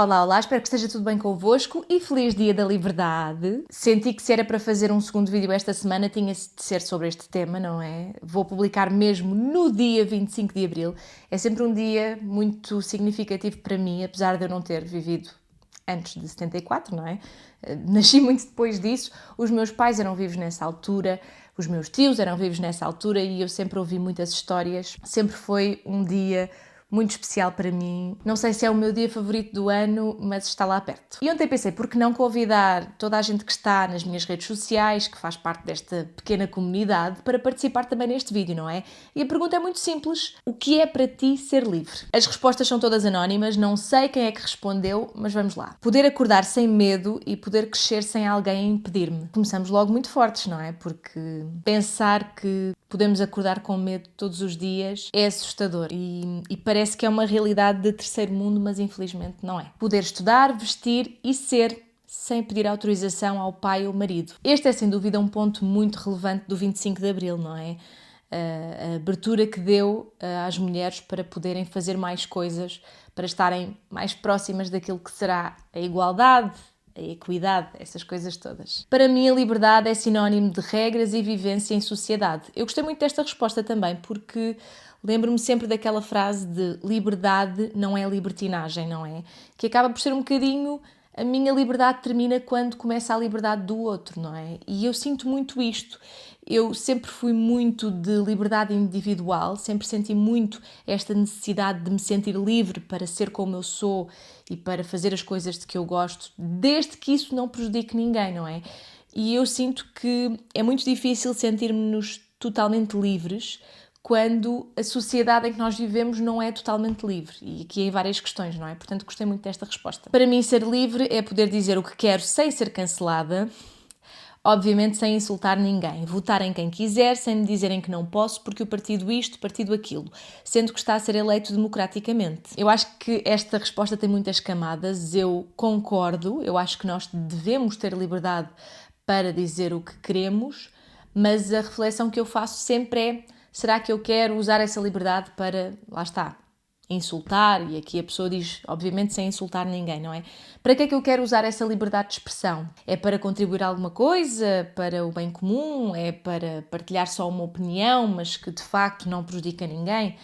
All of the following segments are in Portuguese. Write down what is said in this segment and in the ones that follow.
Olá, olá, espero que esteja tudo bem convosco e feliz Dia da Liberdade. Senti que se era para fazer um segundo vídeo esta semana tinha de ser sobre este tema, não é? Vou publicar mesmo no dia 25 de Abril. É sempre um dia muito significativo para mim, apesar de eu não ter vivido antes de 74, não é? Nasci muito depois disso, os meus pais eram vivos nessa altura, os meus tios eram vivos nessa altura e eu sempre ouvi muitas histórias. Sempre foi um dia muito especial para mim. Não sei se é o meu dia favorito do ano, mas está lá perto. E ontem pensei, por que não convidar toda a gente que está nas minhas redes sociais, que faz parte desta pequena comunidade, para participar também neste vídeo, não é? E a pergunta é muito simples. O que é para ti ser livre? As respostas são todas anónimas, não sei quem é que respondeu, mas vamos lá. Poder acordar sem medo e poder crescer sem alguém a impedir-me. Começamos logo muito fortes, não é? Porque pensar que podemos acordar com medo todos os dias é assustador e parece que é uma realidade de terceiro mundo, mas infelizmente não é. Poder estudar, vestir e ser sem pedir autorização ao pai ou marido. Este é sem dúvida um ponto muito relevante do 25 de Abril, não é? A abertura que deu às mulheres para poderem fazer mais coisas, para estarem mais próximas daquilo que será a igualdade, a equidade, essas coisas todas. Para mim, a liberdade é sinónimo de regras e vivência em sociedade. Eu gostei muito desta resposta também, porque lembro-me sempre daquela frase de liberdade não é libertinagem, não é? Que acaba por ser um bocadinho a minha liberdade termina quando começa a liberdade do outro, não é? E eu sinto muito isto. Eu sempre fui muito de liberdade individual, sempre senti muito esta necessidade de me sentir livre para ser como eu sou e para fazer as coisas de que eu gosto, desde que isso não prejudique ninguém, não é? E eu sinto que é muito difícil sentirmos-nos totalmente livres quando a sociedade em que nós vivemos não é totalmente livre. E aqui em várias questões, não é? Portanto, gostei muito desta resposta. Para mim, ser livre é poder dizer o que quero sem ser cancelada, obviamente sem insultar ninguém, votar em quem quiser, sem me dizerem que não posso porque o partido isto, partido aquilo, sendo que está a ser eleito democraticamente. Eu acho que esta resposta tem muitas camadas, eu concordo, eu acho que nós devemos ter liberdade para dizer o que queremos, mas a reflexão que eu faço sempre é: será que eu quero usar essa liberdade para, lá está, insultar? E aqui a pessoa diz, obviamente, sem insultar ninguém, não é? Para que é que eu quero usar essa liberdade de expressão? É para contribuir a alguma coisa? Para o bem comum? É para partilhar só uma opinião, mas que de facto não prejudica ninguém?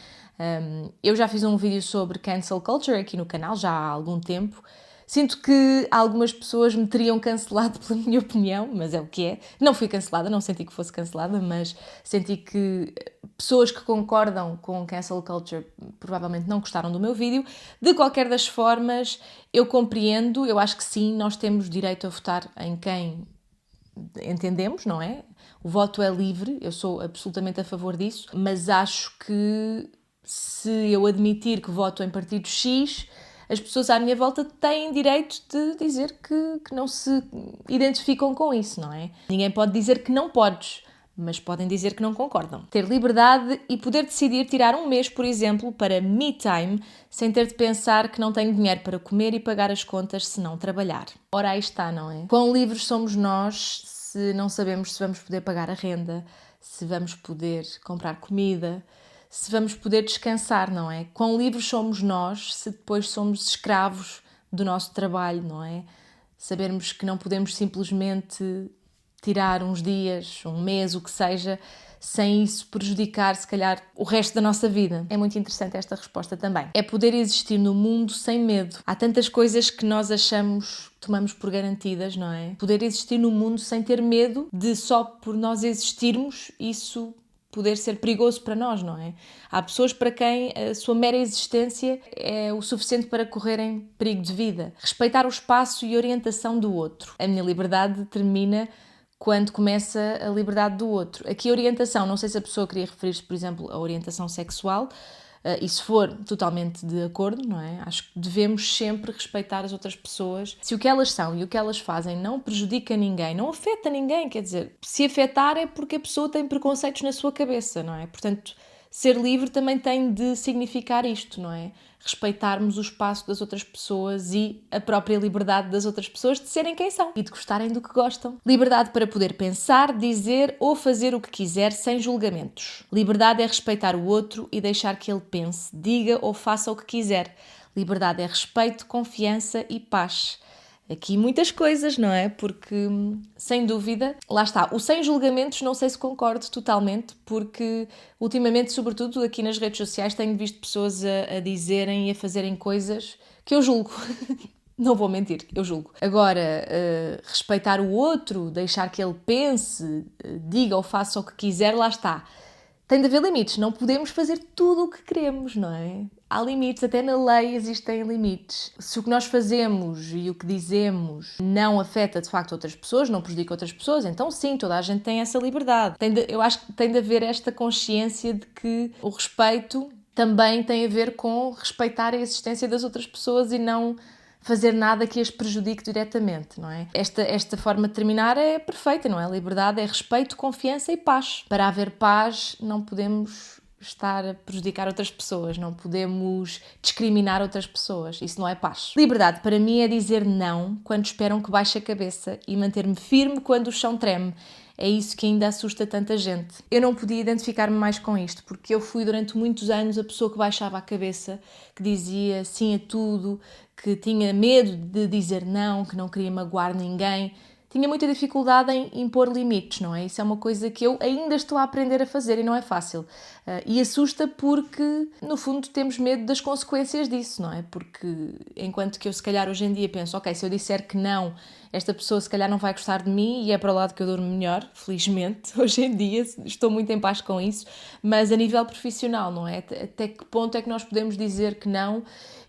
Eu já fiz um vídeo sobre cancel culture aqui no canal, já há algum tempo. Sinto que algumas pessoas me teriam cancelado pela minha opinião, mas é o que é. Não fui cancelada, não senti que fosse cancelada, mas senti que pessoas que concordam com cancel culture provavelmente não gostaram do meu vídeo. De qualquer das formas, eu compreendo, eu acho que sim, nós temos direito a votar em quem entendemos, não é? O voto é livre, eu sou absolutamente a favor disso, mas acho que se eu admitir que voto em partido X, as pessoas à minha volta têm direito de dizer que não se identificam com isso, não é? Ninguém pode dizer que não podes, mas podem dizer que não concordam. Ter liberdade e poder decidir tirar um mês, por exemplo, para me time, sem ter de pensar que não tenho dinheiro para comer e pagar as contas se não trabalhar. Ora, aí está, não é? Quão livres somos nós se não sabemos se vamos poder pagar a renda, se vamos poder comprar comida, se vamos poder descansar, não é? Quão livres somos nós se depois somos escravos do nosso trabalho, não é? Sabermos que não podemos simplesmente tirar uns dias, um mês, o que seja, sem isso prejudicar, se calhar, o resto da nossa vida. É muito interessante esta resposta também. É poder existir no mundo sem medo. Há tantas coisas que nós tomamos por garantidas, não é? Poder existir no mundo sem ter medo de só por nós existirmos, isso poder ser perigoso para nós, não é? Há pessoas para quem a sua mera existência é o suficiente para correrem perigo de vida. Respeitar o espaço e orientação do outro. A minha liberdade termina quando começa a liberdade do outro. Aqui a orientação, não sei se a pessoa queria referir-se, por exemplo, à orientação sexual, e se for totalmente de acordo, não é? Acho que devemos sempre respeitar as outras pessoas. Se o que elas são e o que elas fazem não prejudica ninguém, não afeta ninguém, quer dizer, se afetar é porque a pessoa tem preconceitos na sua cabeça, não é? Portanto, ser livre também tem de significar isto, não é? Respeitarmos o espaço das outras pessoas e a própria liberdade das outras pessoas de serem quem são e de gostarem do que gostam. Liberdade para poder pensar, dizer ou fazer o que quiser sem julgamentos. Liberdade é respeitar o outro e deixar que ele pense, diga ou faça o que quiser. Liberdade é respeito, confiança e paz. Aqui muitas coisas, não é? Porque, sem dúvida, lá está. O sem julgamentos não sei se concordo totalmente, porque ultimamente, sobretudo aqui nas redes sociais, tenho visto pessoas a dizerem e a fazerem coisas que eu julgo. Não vou mentir, eu julgo. Agora, respeitar o outro, deixar que ele pense, diga ou faça o que quiser, lá está. Tem de haver limites, não podemos fazer tudo o que queremos, não é? Há limites, até na lei existem limites. Se o que nós fazemos e o que dizemos não afeta de facto outras pessoas, não prejudica outras pessoas, então sim, toda a gente tem essa liberdade. Eu acho que tem de haver esta consciência de que o respeito também tem a ver com respeitar a existência das outras pessoas e não fazer nada que as prejudique diretamente, não é? Esta forma de terminar é perfeita, não é? Liberdade é respeito, confiança e paz. Para haver paz, não podemos estar a prejudicar outras pessoas, não podemos discriminar outras pessoas. Isso não é paz. Liberdade, para mim, é dizer não quando esperam que baixe a cabeça e manter-me firme quando o chão treme. É isso que ainda assusta tanta gente. Eu não podia identificar-me mais com isto, porque eu fui durante muitos anos a pessoa que baixava a cabeça, que dizia sim a tudo, que tinha medo de dizer não, que não queria magoar ninguém. Tinha muita dificuldade em impor limites, não é? Isso é uma coisa que eu ainda estou a aprender a fazer e não é fácil. E assusta porque, no fundo, temos medo das consequências disso, não é? Porque enquanto que eu, se calhar, hoje em dia penso, ok, se eu disser que não, esta pessoa se calhar não vai gostar de mim e é para o lado que eu durmo melhor, felizmente. Hoje em dia estou muito em paz com isso, mas a nível profissional, não é? Até que ponto é que nós podemos dizer que não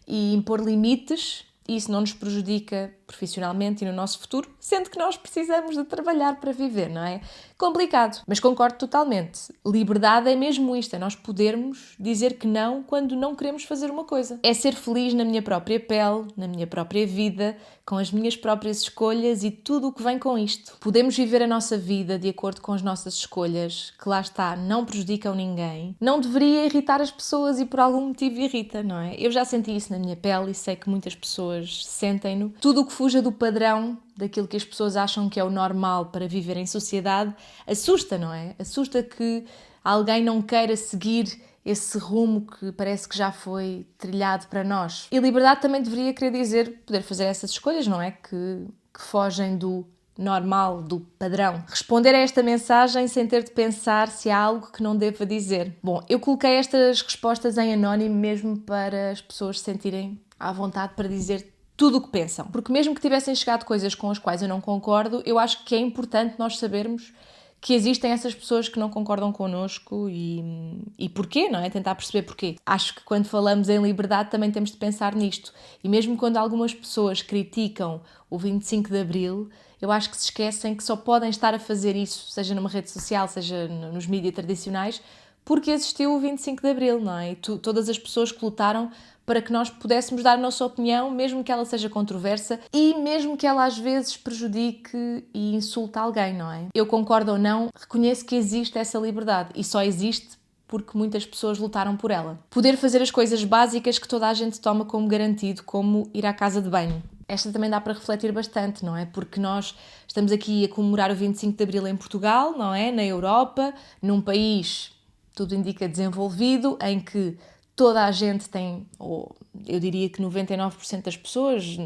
e impor limites? Isso não nos prejudica profissionalmente e no nosso futuro, sendo que nós precisamos de trabalhar para viver, não é? Complicado, mas concordo totalmente. Liberdade é mesmo isto, é nós podermos dizer que não quando não queremos fazer uma coisa. É ser feliz na minha própria pele, na minha própria vida, com as minhas próprias escolhas e tudo o que vem com isto. Podemos viver a nossa vida de acordo com as nossas escolhas, que lá está, não prejudicam ninguém. Não deveria irritar as pessoas e por algum motivo irrita, não é? Eu já senti isso na minha pele e sei que muitas pessoas sentem-no. Tudo o que fuja do padrão, daquilo que as pessoas acham que é o normal para viver em sociedade, assusta, não é? Assusta que alguém não queira seguir esse rumo que parece que já foi trilhado para nós. E liberdade também deveria querer dizer poder fazer essas escolhas, não é? Que fogem do normal, do padrão. Responder a esta mensagem sem ter de pensar se há algo que não deva dizer. Bom, eu coloquei estas respostas em anónimo mesmo para as pessoas se sentirem à vontade para dizer tudo o que pensam. Porque mesmo que tivessem chegado coisas com as quais eu não concordo, eu acho que é importante nós sabermos que existem essas pessoas que não concordam connosco e porquê, não é? Tentar perceber porquê. Acho que quando falamos em liberdade também temos de pensar nisto. E mesmo quando algumas pessoas criticam o 25 de Abril, eu acho que se esquecem que só podem estar a fazer isso, seja numa rede social, seja nos mídias tradicionais, porque existiu o 25 de Abril, não é? E todas as pessoas que lutaram para que nós pudéssemos dar a nossa opinião, mesmo que ela seja controversa e mesmo que ela às vezes prejudique e insulte alguém, não é? Eu concordo ou não, reconheço que existe essa liberdade e só existe porque muitas pessoas lutaram por ela. Poder fazer as coisas básicas que toda a gente toma como garantido, como ir à casa de banho. Esta também dá para refletir bastante, não é? Porque nós estamos aqui a comemorar o 25 de Abril em Portugal, não é? Na Europa, num país, tudo indica, desenvolvido, em que toda a gente tem, ou eu diria que 99% das pessoas,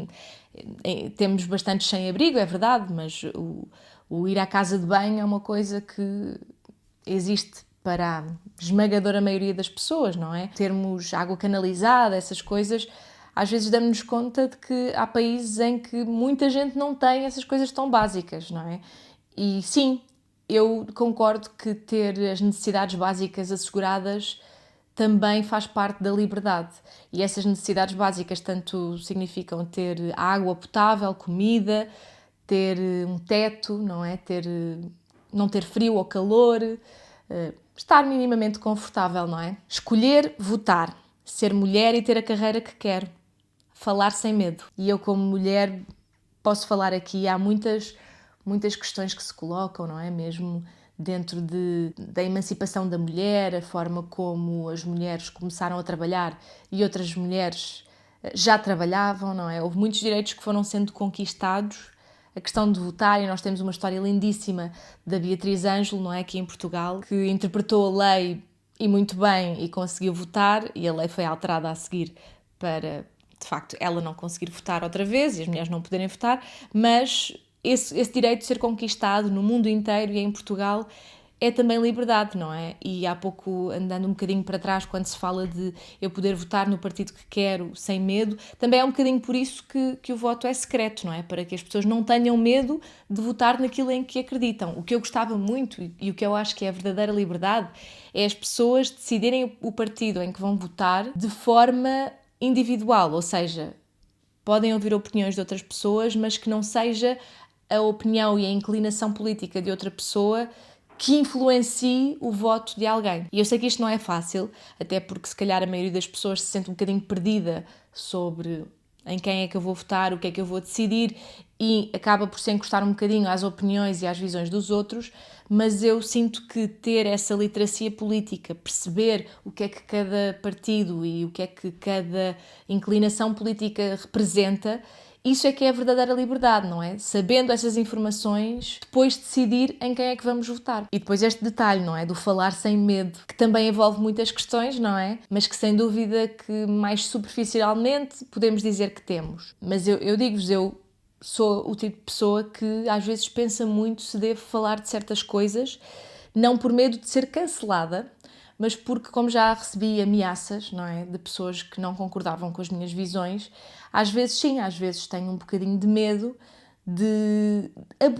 temos bastante sem-abrigo, é verdade, mas o ir à casa de banho é uma coisa que existe para a esmagadora maioria das pessoas, não é? Termos água canalizada, essas coisas, às vezes damos-nos conta de que há países em que muita gente não tem essas coisas tão básicas, não é? E sim, eu concordo que ter as necessidades básicas asseguradas também faz parte da liberdade. E essas necessidades básicas tanto significam ter água potável, comida, ter um teto, não é? Não ter frio ou calor, estar minimamente confortável, não é? Escolher votar, ser mulher e ter a carreira que quero, falar sem medo. E eu, como mulher, posso falar aqui, há muitas questões que se colocam, não é? Mesmo dentro da emancipação da mulher, a forma como as mulheres começaram a trabalhar e outras mulheres já trabalhavam, não é? Houve muitos direitos que foram sendo conquistados. A questão de votar, e nós temos uma história lindíssima da Beatriz Ângelo, não é? Aqui em Portugal, que interpretou a lei e muito bem e conseguiu votar, e a lei foi alterada a seguir para de facto, ela não conseguir votar outra vez e as mulheres não poderem votar, mas esse direito de ser conquistado no mundo inteiro e em Portugal é também liberdade, não é? E há pouco, andando um bocadinho para trás, quando se fala de eu poder votar no partido que quero sem medo, também é um bocadinho por isso que o voto é secreto, não é? Para que as pessoas não tenham medo de votar naquilo em que acreditam. O que eu gostava muito e o que eu acho que é a verdadeira liberdade é as pessoas decidirem o partido em que vão votar de forma individual, ou seja, podem ouvir opiniões de outras pessoas, mas que não seja a opinião e a inclinação política de outra pessoa que influencie o voto de alguém. E eu sei que isto não é fácil, até porque se calhar a maioria das pessoas se sente um bocadinho perdida sobre em quem é que eu vou votar, o que é que eu vou decidir e acaba por se encostar um bocadinho às opiniões e às visões dos outros, mas eu sinto que ter essa literacia política, perceber o que é que cada partido e o que é que cada inclinação política representa, isso é que é a verdadeira liberdade, não é? Sabendo essas informações, depois decidir em quem é que vamos votar. E depois este detalhe, não é? Do falar sem medo, que também envolve muitas questões, não é? Mas que sem dúvida que mais superficialmente podemos dizer que temos. Mas eu digo-vos, eu sou o tipo de pessoa que às vezes pensa muito se devo falar de certas coisas, não por medo de ser cancelada, mas porque, como já recebi ameaças, não é, de pessoas que não concordavam com as minhas visões, às vezes sim, às vezes tenho um bocadinho de medo de...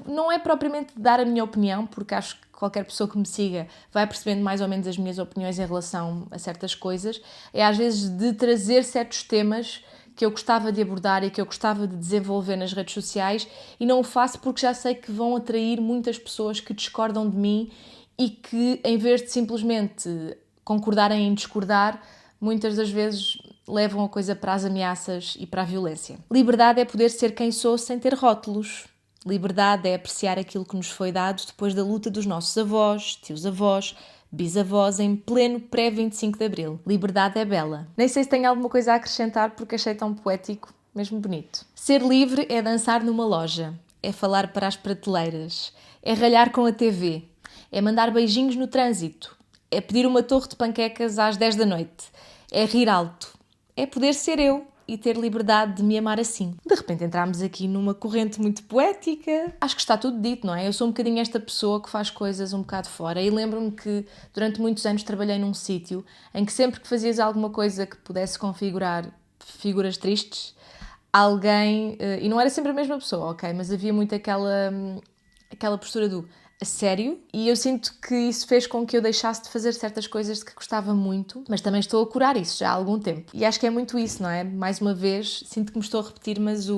Não é propriamente de dar a minha opinião, porque acho que qualquer pessoa que me siga vai percebendo mais ou menos as minhas opiniões em relação a certas coisas, é às vezes de trazer certos temas que eu gostava de abordar e que eu gostava de desenvolver nas redes sociais e não o faço porque já sei que vão atrair muitas pessoas que discordam de mim e que, em vez de simplesmente concordarem em discordar, muitas das vezes levam a coisa para as ameaças e para a violência. Liberdade é poder ser quem sou sem ter rótulos. Liberdade é apreciar aquilo que nos foi dado depois da luta dos nossos avós, tios-avós, bisavós em pleno pré-25 de Abril. Liberdade é bela. Nem sei se tenho alguma coisa a acrescentar porque achei tão poético, mesmo bonito. Ser livre é dançar numa loja, é falar para as prateleiras, é ralhar com a TV, é mandar beijinhos no trânsito, é pedir uma torre de panquecas às 10 da noite, é rir alto, é poder ser eu e ter liberdade de me amar assim. De repente entramos aqui numa corrente muito poética. Acho que está tudo dito, não é? Eu sou um bocadinho esta pessoa que faz coisas um bocado fora e lembro-me que durante muitos anos trabalhei num sítio em que sempre que fazias alguma coisa que pudesse configurar figuras tristes, alguém... E não era sempre a mesma pessoa, ok? Mas havia muito aquela postura do a sério, e eu sinto que isso fez com que eu deixasse de fazer certas coisas de que gostava muito, mas também estou a curar isso já há algum tempo. E acho que é muito isso, não é? Mais uma vez, sinto que me estou a repetir, mas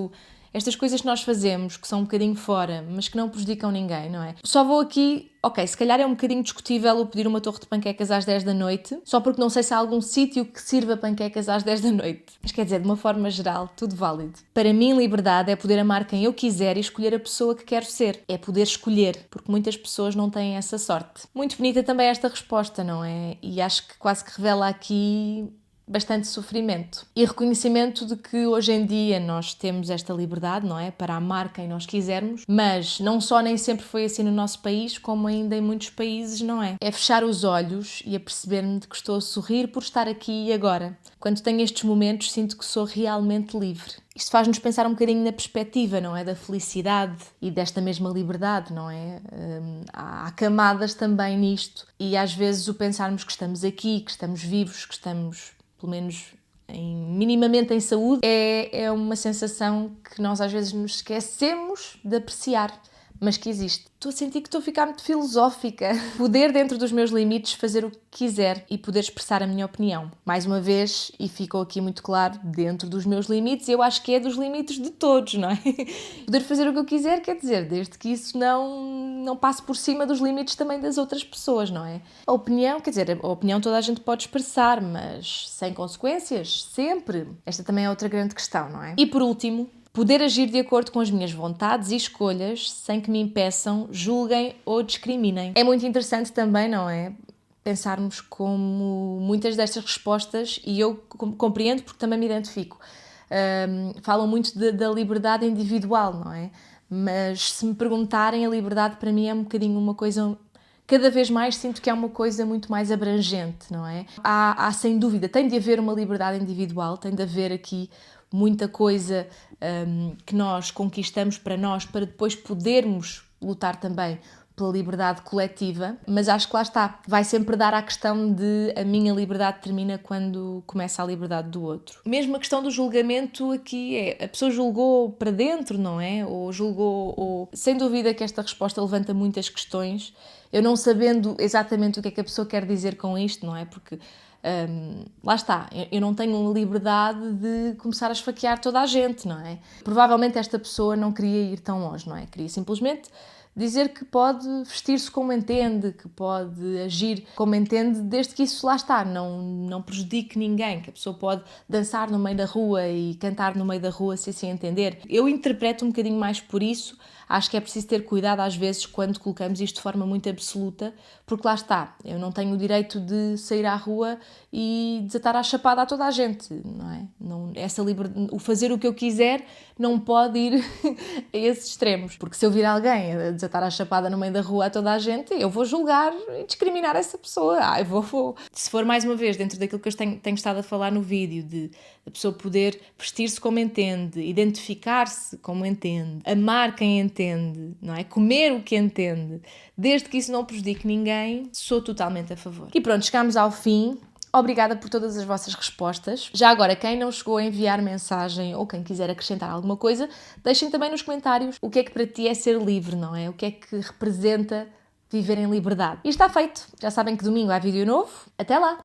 estas coisas que nós fazemos, que são um bocadinho fora, mas que não prejudicam ninguém, não é? Só vou aqui, ok, se calhar é um bocadinho discutível eu pedir uma torre de panquecas às 10 da noite, só porque não sei se há algum sítio que sirva panquecas às 10 da noite. Mas quer dizer, de uma forma geral, tudo válido. Para mim, liberdade é poder amar quem eu quiser e escolher a pessoa que quero ser. É poder escolher, porque muitas pessoas não têm essa sorte. Muito bonita também esta resposta, não é? E acho que quase que revela aqui bastante sofrimento e reconhecimento de que hoje em dia nós temos esta liberdade, não é? Para amar quem nós quisermos, mas não só nem sempre foi assim no nosso país, como ainda em muitos países não é. É fechar os olhos e aperceber-me de que estou a sorrir por estar aqui e agora. Quando tenho estes momentos, sinto que sou realmente livre. Isto faz-nos pensar um bocadinho na perspectiva, não é? Da felicidade e desta mesma liberdade, não é? Há camadas também nisto e às vezes o pensarmos que estamos aqui, que estamos vivos, que estamos pelo menos minimamente em saúde, é uma sensação que nós às vezes nos esquecemos de apreciar, mas que existe. Estou a sentir que estou a ficar muito filosófica. Poder, dentro dos meus limites, fazer o que quiser e poder expressar a minha opinião. Mais uma vez, e ficou aqui muito claro, dentro dos meus limites, eu acho que é dos limites de todos, não é? Poder fazer o que eu quiser, quer dizer, desde que isso não passe por cima dos limites também das outras pessoas, não é? A opinião, quer dizer, a opinião toda a gente pode expressar, mas sem consequências, sempre. Esta também é outra grande questão, não é? E por último, poder agir de acordo com as minhas vontades e escolhas sem que me impeçam, julguem ou discriminem. É muito interessante também, não é? Pensarmos como muitas destas respostas, e eu compreendo porque também me identifico, falam muito da liberdade individual, não é? Mas se me perguntarem, a liberdade para mim é um bocadinho uma coisa... Cada vez mais sinto que é uma coisa muito mais abrangente, não é? Há sem dúvida, tem de haver uma liberdade individual, tem de haver aqui muita coisa que nós conquistamos para nós, para depois podermos lutar também pela liberdade coletiva, mas acho que lá está, vai sempre dar à questão de a minha liberdade termina quando começa a liberdade do outro. Mesmo a questão do julgamento aqui a pessoa julgou para dentro, não é? Ou julgou, sem dúvida que esta resposta levanta muitas questões, eu não sabendo exatamente o que é que a pessoa quer dizer com isto, não é? Porque lá está, eu não tenho liberdade de começar a esfaquear toda a gente, não é? Provavelmente esta pessoa não queria ir tão longe, não é? Queria simplesmente dizer que pode vestir-se como entende, que pode agir como entende, desde que isso lá está, não prejudique ninguém, que a pessoa pode dançar no meio da rua e cantar no meio da rua se assim entender. Eu interpreto um bocadinho mais por isso, acho que é preciso ter cuidado às vezes quando colocamos isto de forma muito absoluta, porque lá está, eu não tenho o direito de sair à rua e desatar a chapada a toda a gente, não é? Essa liberdade, o fazer o que eu quiser não pode ir a esses extremos, porque se eu vir alguém a desatar a chapada no meio da rua a toda a gente, eu vou julgar e discriminar essa pessoa. Vou. Se for mais uma vez dentro daquilo que eu tenho estado a falar no vídeo, de a pessoa poder vestir-se como entende, identificar-se como entende, amar quem entende, não é? Comer o que entende, desde que isso não prejudique ninguém, sou totalmente a favor. E pronto, chegamos ao fim. Obrigada por todas as vossas respostas. Já agora, quem não chegou a enviar mensagem ou quem quiser acrescentar alguma coisa, deixem também nos comentários o que é que para ti é ser livre, não é? O que é que representa viver em liberdade. E está feito. Já sabem que domingo há vídeo novo. Até lá!